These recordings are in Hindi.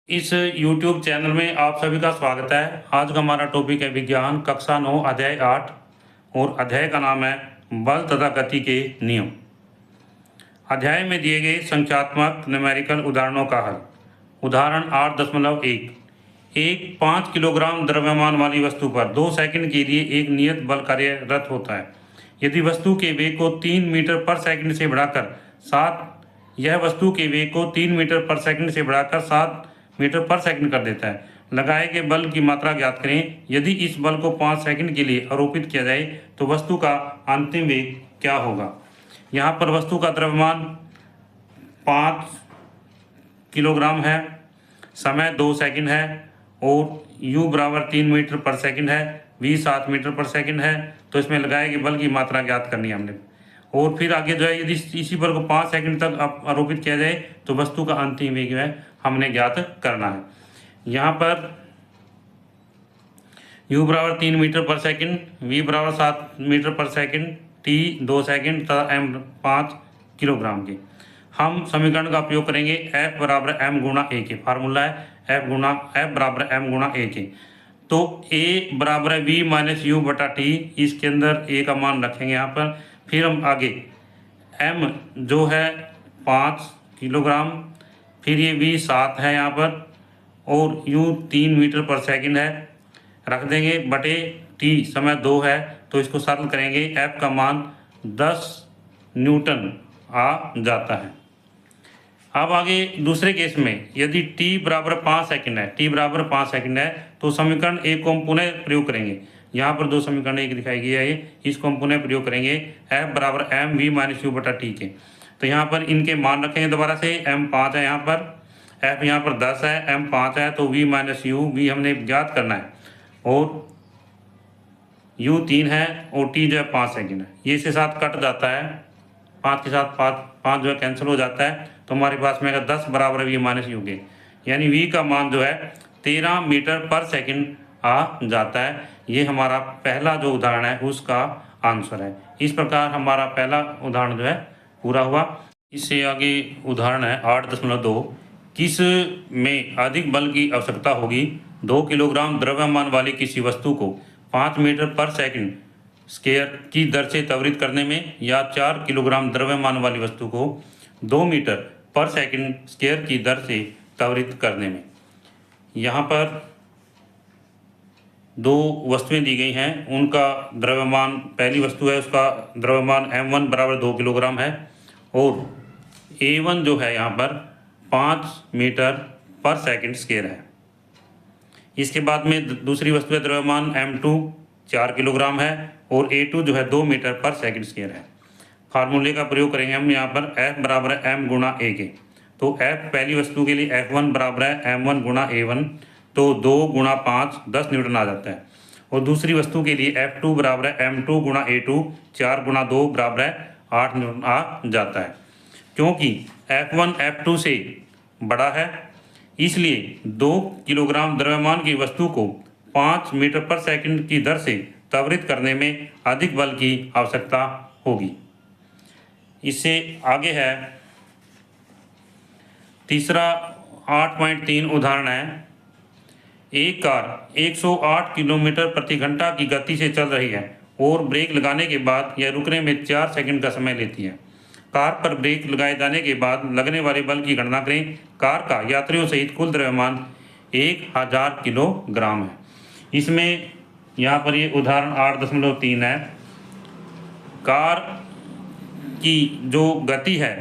इस YouTube चैनल में आप सभी का स्वागत है। आज का हमारा टॉपिक है विज्ञान कक्षा 9 अध्याय 8 और अध्याय का नाम है बल तथा गति के नियम। अध्याय में दिए गए संख्यात्मक न्यूमेरिकल उदाहरणों का हल। उदाहरण 8.1 एक 5 किलोग्राम द्रव्यमान वाली वस्तु पर 2 सेकंड के लिए एक नियत बल कार्यरत होता है। यदि वस्तु के वेग को 3 मीटर पर सेकंड से बढ़ाकर 7 मीटर पर सेकंड कर देता है। लगाए गए बल की मात्रा ज्ञात करें। यदि इस बल को 5 सेकंड के लिए आरोपित किया जाए तो वस्तु का अंतिम वेग क्या होगा। यहाँ पर वस्तु का द्रव्यमान 5 किलोग्राम है, समय 2 सेकंड है और u बराबर 3 मीटर पर सेकंड है, v 7 मीटर पर सेकंड है। तो इसमें लगाए गए बल की मात्रा ज्ञात करनी है हमने। और फिर आगे जो है यदि इसी बल को 5 सेकंड तक आरोपित किया जाए तो वस्तु का अंतिम वेग है हमने ज्ञात करना है। यहाँ पर u बराबर 3 मीटर पर सेकंड, v बराबर 7 मीटर पर सेकंड, t 2 सेकंड तथा m 5 किलोग्राम के। हम समीकरण का उपयोग करेंगे F बराबर m गुणा a के। फार्मूला है F बराबर m गुणा a के। तो a बराबर v माइनस u बटा t, इसके अंदर a का मान रखेंगे यहाँ पर। फिर हम आगे m जो है 5 किलोग्राम, फिर ये v 7 है यहाँ पर और u 3 मीटर पर सेकंड है रख देंगे बटे t समय 2 है। तो इसको सरल करेंगे, f का मान 10 न्यूटन आ जाता है। अब आगे दूसरे केस में यदि t बराबर 5 सेकंड है तो समीकरण एक को हम पुनः प्रयोग करेंगे। यहाँ पर दो समीकरण एक दिखाई गई है, इसको हम पुनः प्रयोग करेंगे f बराबर m v माइनस यू बटा टी के। तो यहाँ पर इनके मान रखेंगे दोबारा से। m 5 है यहाँ पर, f यहाँ पर 10 है, m 5 है तो v माइनस यू, v हमने ज्ञात करना है और u 3 है और t जो है 5 सेकंड है। ये इसके साथ कट जाता है, 5 के साथ 5 जो है कैंसिल हो जाता है। तो हमारे पास में 10 बराबर v माइनस यू के, यानी v का मान जो है 13 मीटर पर सेकंड आ जाता है। ये हमारा पहला जो उदाहरण है उसका आंसर है। इस प्रकार हमारा पहला उदाहरण जो है पूरा हुआ। इससे आगे उदाहरण है 8.2 किस में अधिक बल की आवश्यकता होगी। 2 किलोग्राम द्रव्यमान वाली किसी वस्तु को 5 मीटर पर सेकंड स्क्वायर की दर से त्वरित करने में या 4 किलोग्राम द्रव्यमान वाली वस्तु को 2 मीटर पर सेकंड स्क्वायर की दर से त्वरित करने में। यहाँ पर दो वस्तुएं दी गई हैं, उनका द्रव्यमान, पहली वस्तु है उसका द्रव्यमान m1 बराबर 2 किलोग्राम है और a1 जो है यहाँ पर 5 मीटर पर सेकंड स्क्वायर है। इसके बाद में दूसरी वस्तु है द्रव्यमान m2 4 किलोग्राम है और a2 जो है 2 मीटर पर सेकंड स्क्वायर है। फार्मूले का प्रयोग करेंगे हम यहाँ पर F बराबर m गुणा a के। तो F पहली वस्तु के लिए F1 बराबर है m1 गुणा a1, तो 2 गुणा 5 10 न्यूटन आ जाता है। और दूसरी वस्तु के लिए F2 बराबर है m2 गुणा a2, 4 गुणा 2 बराबर है 8 न्यूटन आ जाता है। क्योंकि F1 F2 से बड़ा है इसलिए 2 किलोग्राम द्रव्यमान की वस्तु को 5 मीटर पर सेकंड की दर से त्वरित करने में अधिक बल की आवश्यकता होगी। इससे आगे है तीसरा 8.3 उदाहरण है। एक कार 108 किलोमीटर प्रति घंटा की गति से चल रही है और ब्रेक लगाने के बाद यह रुकने में 4 सेकंड का समय लेती है। कार पर ब्रेक लगाए जाने के बाद लगने वाले बल की गणना करें। कार का यात्रियों सहित कुल द्रव्यमान 1000 किलोग्राम है। इसमें यहाँ पर ये उदाहरण 8.3 है। कार की जो गति है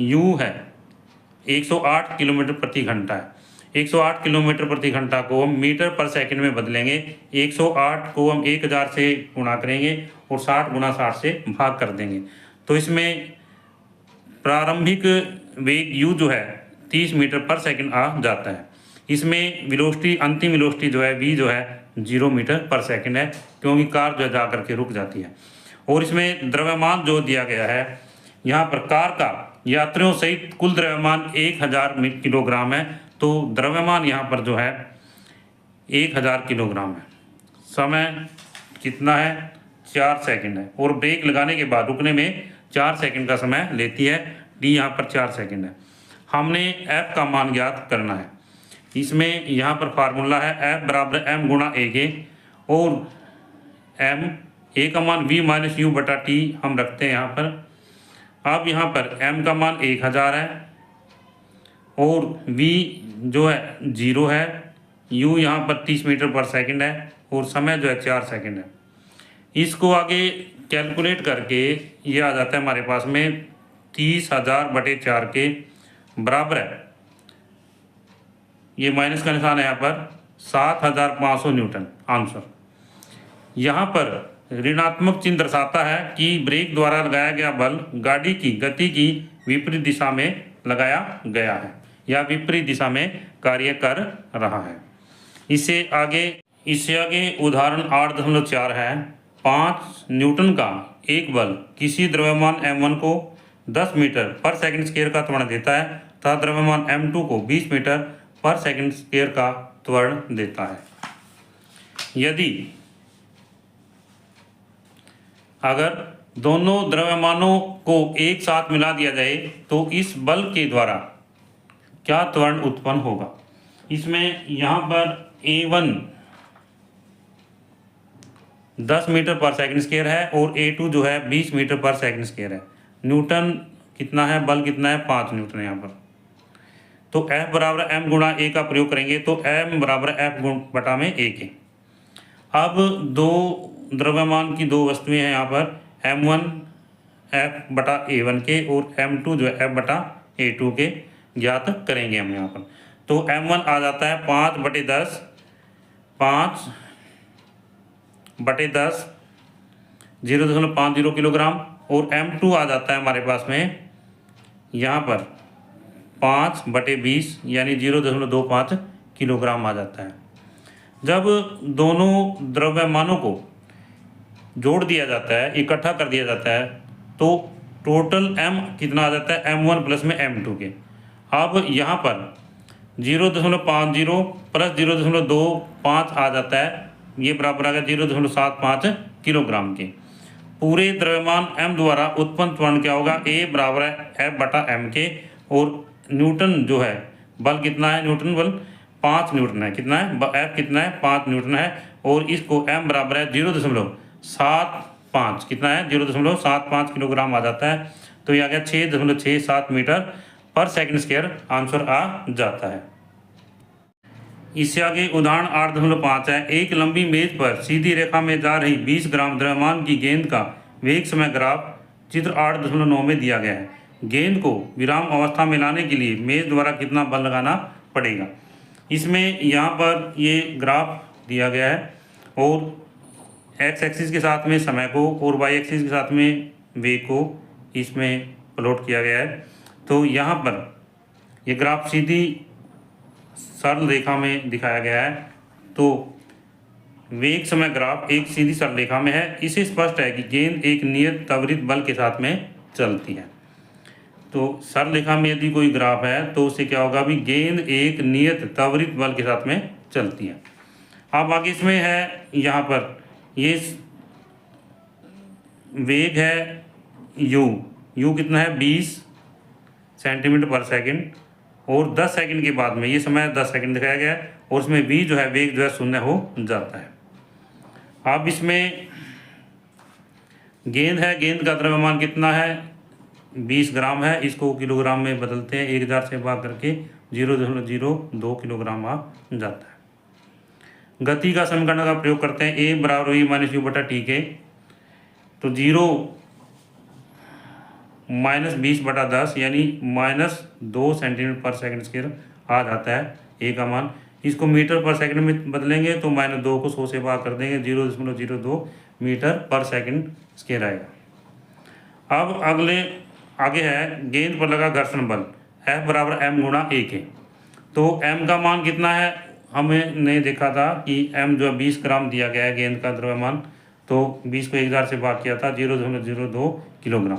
u है 108 किलोमीटर प्रति घंटा है। 108 किलोमीटर प्रति घंटा को हम मीटर पर सेकंड में बदलेंगे। 108 को हम 1000 से गुणा करेंगे और 60 गुणा 60 से भाग कर देंगे। तो इसमें प्रारंभिक वेग u जो है 30 मीटर पर सेकंड आ जाता है। इसमें वेलोसिटी, अंतिम वेलोसिटी जो है v जो है 0 मीटर पर सेकंड है, क्योंकि कार जो है जा करके रुक जाती है। और इसमें द्रव्यमान जो दिया गया है यहाँ पर, कार का यात्रियों सहित कुल द्रव्यमान 1000 किलोग्राम है। तो द्रव्यमान यहाँ पर जो है 1000 किलोग्राम है। समय कितना है 4 सेकंड है और ब्रेक लगाने के बाद रुकने में 4 सेकंड का समय लेती है। डी यहाँ पर 4 सेकंड है। हमने F का मान ज्ञात करना है। इसमें यहाँ पर फार्मूला है F बराबर m गुणा a के, और m a का मान v माइनस यू बटा t हम रखते हैं यहाँ पर। अब यहाँ पर m का मान 1000 है और v जो है 0 है, u यहाँ पर 30 मीटर पर सेकंड है और समय जो है 4 सेकंड है। इसको आगे कैलकुलेट करके ये आ जाता है हमारे पास में 30,000 बटे 4 के बराबर है, ये माइनस का निशान है यहाँ पर, 7,500 न्यूटन आंसर। यहाँ पर ऋणात्मक चिन्ह दर्शाता है कि ब्रेक द्वारा लगाया गया बल गाड़ी की गति की विपरीत दिशा में लगाया गया है या विपरीत दिशा में कार्य कर रहा है। इससे आगे उदाहरण 8.4 है। 5 न्यूटन का एक बल किसी द्रव्यमान m1 को 10 मीटर पर सेकंड स्क्वायर का त्वरण देता है तथा द्रव्यमान m2 को 20 मीटर पर सेकंड स्क्वायर का त्वरण देता है। यदि अगर दोनों द्रव्यमानों को एक साथ मिला दिया जाए तो इस बल के द्वारा क्या त्वरण उत्पन्न होगा। इसमें यहाँ पर A1 10 मीटर पर सेकंड स्क्वायर है और A2 जो है 20 मीटर पर सेकंड स्क्वायर है। न्यूटन कितना है, बल कितना है, 5 न्यूटन है यहाँ पर। तो F बराबर m गुणा a का प्रयोग करेंगे तो m बराबर F बटा में a के। अब दो द्रव्यमान की दो वस्तुएं हैं यहाँ पर, m1 F बटा a1 के और m2 जो है F बटा a2 के ज्ञात करेंगे हम यहाँ पर। तो m1 आ जाता है 5 बटे 10 0.50 किलोग्राम, और m2 आ जाता है हमारे पास में यहाँ पर 5 बटे 20 यानी 0.25 किलोग्राम आ जाता है। जब दोनों द्रव्यमानों को जोड़ दिया जाता है, इकट्ठा कर दिया जाता है, तो टोटल m कितना आ जाता है, m1 प्लस में m2 के। अब यहाँ पर 0.50 प्लस 0.25 आ जाता है, ये बराबर आ गया 0.75 किलोग्राम के। पूरे द्रव्यमान m द्वारा उत्पन्न त्वरण क्या होगा, a बराबर है F बटा m के, और न्यूटन जो है बल कितना है, न्यूटन बल 5 न्यूटन है। कितना है, F कितना है, 5 न्यूटन है, और इसको m बराबर है 0.75, कितना है 0.75 किलोग्राम आ जाता है। तो ये आ गया 6.67 मीटर पर सेकंड स्क्वायर आंसर आ जाता है। इससे आगे उदाहरण 8.5 है। एक लंबी मेज पर सीधी रेखा में जा रही 20 ग्राम द्रव्यमान की गेंद का वेग समय ग्राफ चित्र 8.9 में दिया गया है। गेंद को विराम अवस्था में लाने के लिए मेज द्वारा कितना बल लगाना पड़ेगा। इसमें यहाँ पर ये ग्राफ दिया गया है और एक्स एक्सिस के साथ में समय को और वाई एक्सिस के साथ में वेग को इसमें प्लॉट किया गया है। तो यहाँ पर ये ग्राफ सीधी सरल रेखा में दिखाया गया है। तो वेग समय ग्राफ एक सीधी सरल रेखा में है। इससे स्पष्ट है कि गेंद एक नियत त्वरित बल के साथ में चलती है। तो सरल रेखा में यदि कोई ग्राफ है तो उससे क्या होगा, भी गेंद एक नियत त्वरित बल के साथ में चलती है। अब आगे इसमें है, यहाँ पर ये वेग है u कितना है 20 सेंटीमीटर पर सेकंड, और 10 सेकंड के बाद में ये समय 10 सेकंड दिखाया गया है, और उसमें v जो है वेग जो है 0 हो जाता है। अब इसमें गेंद है, गेंद का द्रव्यमान कितना है 20 ग्राम है, इसको किलोग्राम में बदलते हैं, 1000 से भाग करके 0.02 किलोग्राम आ जाता है। गति का समीकरण का प्रयोग करते हैं, a बराबर v माइनस यू बटा टी के। तो 0 माइनस 20 बटा 10 यानी -2 सेंटीमीटर पर सेकंड स्क्वायर आ जाता है a का मान। इसको मीटर पर सेकंड में बदलेंगे तो -2 को 100 से भाग कर देंगे, 0.02 मीटर पर सेकंड स्क्वायर आएगा। अब आगे है गेंद पर लगा घर्षण बल F बराबर m गुणा a के। तो m का मान कितना है, हमने देखा था कि m जो 20 ग्राम दिया गया है गेंद का द्रव्यमान, तो 20 को 1000 से भाग किया था 0.02 किलोग्राम।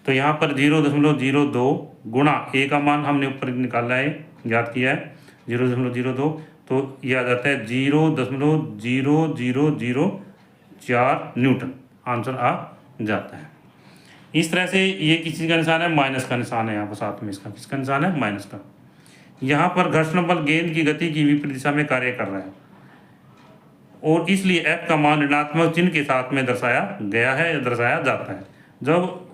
तो यहाँ पर 0.02 गुणा a का मान हमने ऊपर निकाला है, ज्ञात किया है 0.02, तो ये आ जाता है 0.0004 न्यूटन आंसर आ जाता है। इस तरह से ये किस चीज़ का निशान है, माइनस का निशान है यहाँ पर साथ में, इसका किसका निशान है, माइनस का। यहाँ पर घर्षण बल गेंद की गति की विपरीत दिशा में कार्य कर रहा है और इसलिए F का मान ऋणात्मक चिन्ह के साथ में दर्शाया गया है या दर्शाया जाता है। जब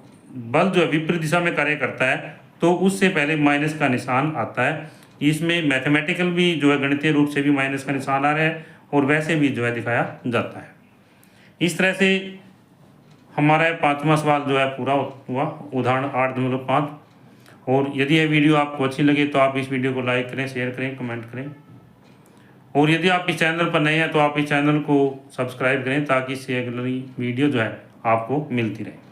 बल जो है विपरीत दिशा में कार्य करता है तो उससे पहले माइनस का निशान आता है। इसमें मैथमेटिकल भी जो है गणितीय रूप से भी माइनस का निशान आ रहा है और वैसे भी जो है दिखाया जाता है। इस तरह से हमारा 5वां सवाल जो है पूरा हुआ, उदाहरण 8.5। और यदि यह वीडियो आपको अच्छी लगे तो आप इस वीडियो को लाइक करें, शेयर करें, कमेंट करें। और यदि आप इस चैनल पर नए हैं तो आप इस चैनल को सब्सक्राइब करें ताकि इससे अगली वीडियो जो है आपको मिलती रहे।